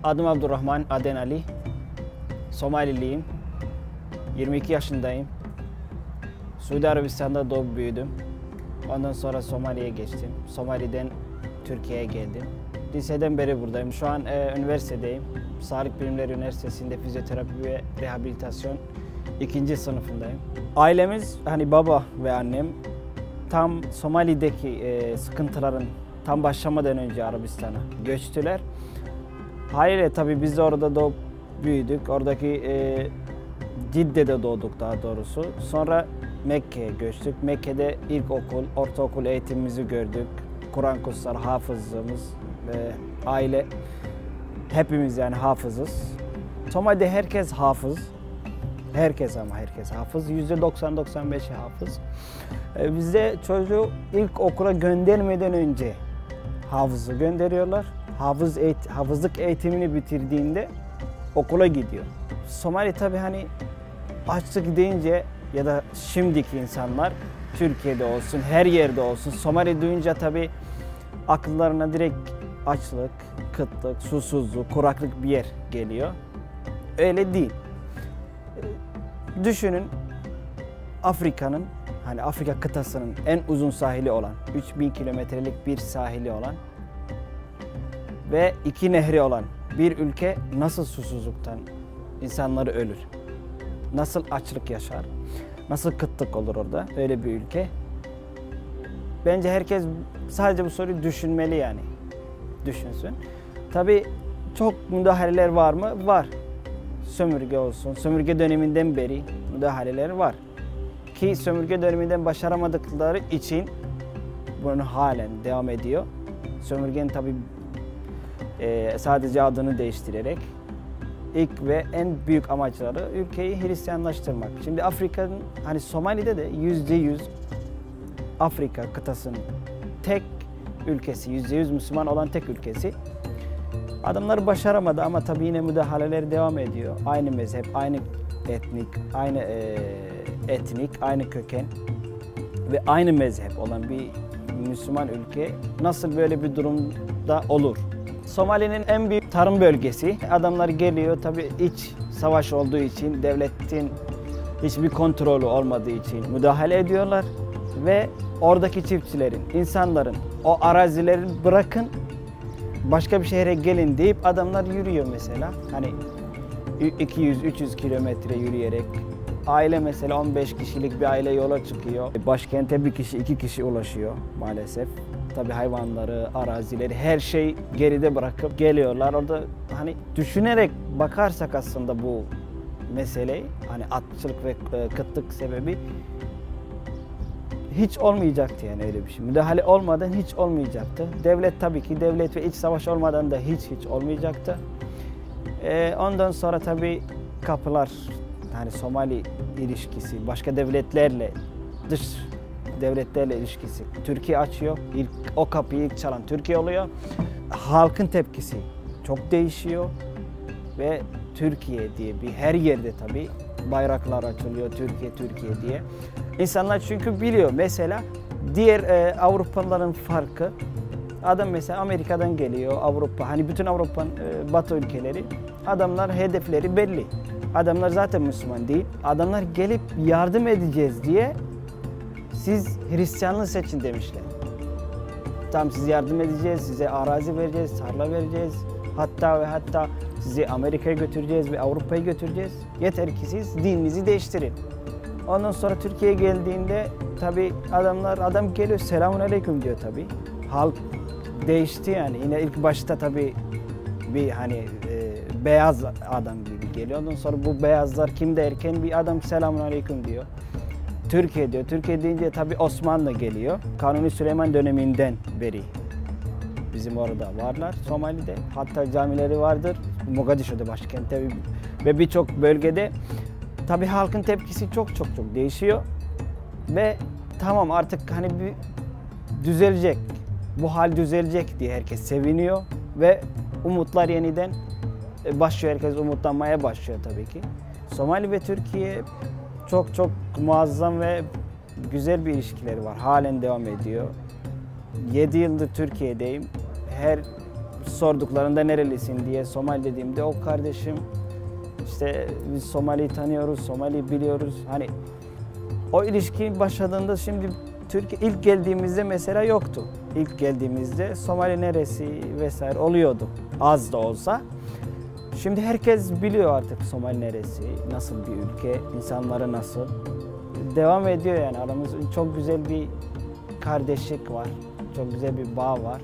Adım Abdurrahman Aden Ali. Somaliliyim. 22 yaşındayım. Suudi Arabistan'da doğup büyüdüm. Ondan sonra Somali'ye geçtim. Somali'den Türkiye'ye geldim. Liseden beri buradayım. Şu an üniversitedeyim. Sağlık Bilimleri Üniversitesi'nde fizyoterapi ve rehabilitasyon 2. sınıfındayım. Ailemiz, hani baba ve annem tam Somali'deki sıkıntıların tam başlamadan önce Arabistan'a göçtüler. Haliyle tabii biz de orada doğup büyüdük. Oradaki Cidde'de doğduk daha doğrusu. Sonra Mekke'ye göçtük. Mekke'de ilkokul, ortaokul eğitimimizi gördük. Kur'an kursları, hafızlığımız ve aile hepimiz yani hafızız. Somali'de herkes hafız. Herkes ama herkes hafız. %90-95'i hafız. Bizde çocuğu ilk okula göndermeden önce hafızı gönderiyorlar. Hafızlık eğitimini bitirdiğinde okula gidiyor. Somali tabii hani açlık deyince ya da şimdiki insanlar Türkiye'de olsun, her yerde olsun Somali duyunca tabii akıllarına direkt açlık, kıtlık, susuzluk, kuraklık bir yer geliyor. Öyle değil. Düşünün Afrika'nın, hani Afrika kıtasının en uzun sahili olan, 3000 kilometrelik bir sahili olan ve 2 nehri olan bir ülke nasıl susuzluktan insanları ölür? Nasıl açlık yaşar? Nasıl kıtlık olur orada? Öyle bir ülke. Bence herkes sadece bu soruyu düşünmeli yani. Düşünsün. Tabii çok müdahaleler var mı? Var. Sömürge olsun. Sömürge döneminden beri müdahaleler var. Ki sömürge döneminden başaramadıkları için bunu halen devam ediyor. Sömürgenin tabii sadece adını değiştirerek ilk ve en büyük amaçları ülkeyi Hristiyanlaştırmak. Şimdi Afrika'nın, hani Somali'de de %100 Afrika kıtasının tek ülkesi, %100 Müslüman olan tek ülkesi. Adamlar başaramadı ama tabii yine müdahaleler devam ediyor. Aynı mezhep, aynı etnik, aynı köken ve aynı mezhep olan bir Müslüman ülke nasıl böyle bir durumda olur? Somali'nin en büyük tarım bölgesi. Adamlar geliyor tabii iç savaş olduğu için, devletin hiçbir kontrolü olmadığı için müdahale ediyorlar ve oradaki çiftçilerin, insanların o arazileri bırakın başka bir şehre gelin deyip adamlar yürüyor mesela. Hani 200-300 kilometre yürüyerek aile mesela 15 kişilik bir aile yola çıkıyor. Başkente bir kişi, 2 kişi ulaşıyor maalesef. Tabii hayvanları, arazileri, her şey geride bırakıp geliyorlar. Orada hani düşünerek bakarsak aslında bu meseleyi, hani açlık ve kıtlık sebebi hiç olmayacaktı yani öyle bir şey. Müdahale olmadan hiç olmayacaktı. Devlet tabii ki devlet ve iç savaş olmadan da hiç olmayacaktı. Ondan sonra tabii kapılar, hani Somali ilişkisi, başka devletlerle, dış devletlerle ilişkisi Türkiye açıyor. O kapıyı ilk çalan Türkiye oluyor. Halkın tepkisi çok değişiyor ve Türkiye diye bir her yerde tabii bayraklar açılıyor, Türkiye diye. İnsanlar çünkü biliyor mesela diğer Avrupalıların farkı. Adam mesela Amerika'dan geliyor, Avrupa, hani bütün Avrupa'nın Batı ülkeleri, adamlar hedefleri belli. Adamlar zaten Müslüman değil. Adamlar gelip yardım edeceğiz diye siz Hristiyanlığı seçin demişler. Tamam, siz yardım edeceğiz, size arazi vereceğiz, tarla vereceğiz. Hatta sizi Amerika'ya götüreceğiz ve Avrupa'ya götüreceğiz. Yeter ki siz dininizi değiştirin. Ondan sonra Türkiye'ye geldiğinde tabii adam geliyor, selamun aleyküm diyor tabii. Halk değişti yani. Yine ilk başta tabii bir hani beyaz adam gibi geliyor. Ondan sonra bu beyazlar kim derken bir adam selamun aleyküm diyor. Türkiye diyor. Türkiye deyince tabii Osmanlı geliyor. Kanuni Süleyman döneminden beri bizim orada varlar Somali'de. Hatta camileri vardır. Mogadishu'da başkentte ve birçok bölgede. Tabii halkın tepkisi çok değişiyor. Ve tamam artık hani bir düzelecek. Bu hal düzelecek diye herkes seviniyor ve umutlar yeniden başlıyor. Herkes umutlanmaya başlıyor tabii ki. Somali ve Türkiye çok muazzam ve güzel bir ilişkileri var. Halen devam ediyor. 7 yıldır Türkiye'deyim. Her sorduklarında nerelisin diye Somali dediğimde o kardeşim işte biz Somali'yi tanıyoruz, Somali'yi biliyoruz. Hani o ilişki başladığında şimdi Türkiye ilk geldiğimizde mesela yoktu. İlk geldiğimizde Somali neresi vesaire oluyordu az da olsa. Şimdi herkes biliyor artık Somali neresi, nasıl bir ülke, insanları nasıl. Devam ediyor yani aramızda çok güzel bir kardeşlik var, çok güzel bir bağ var.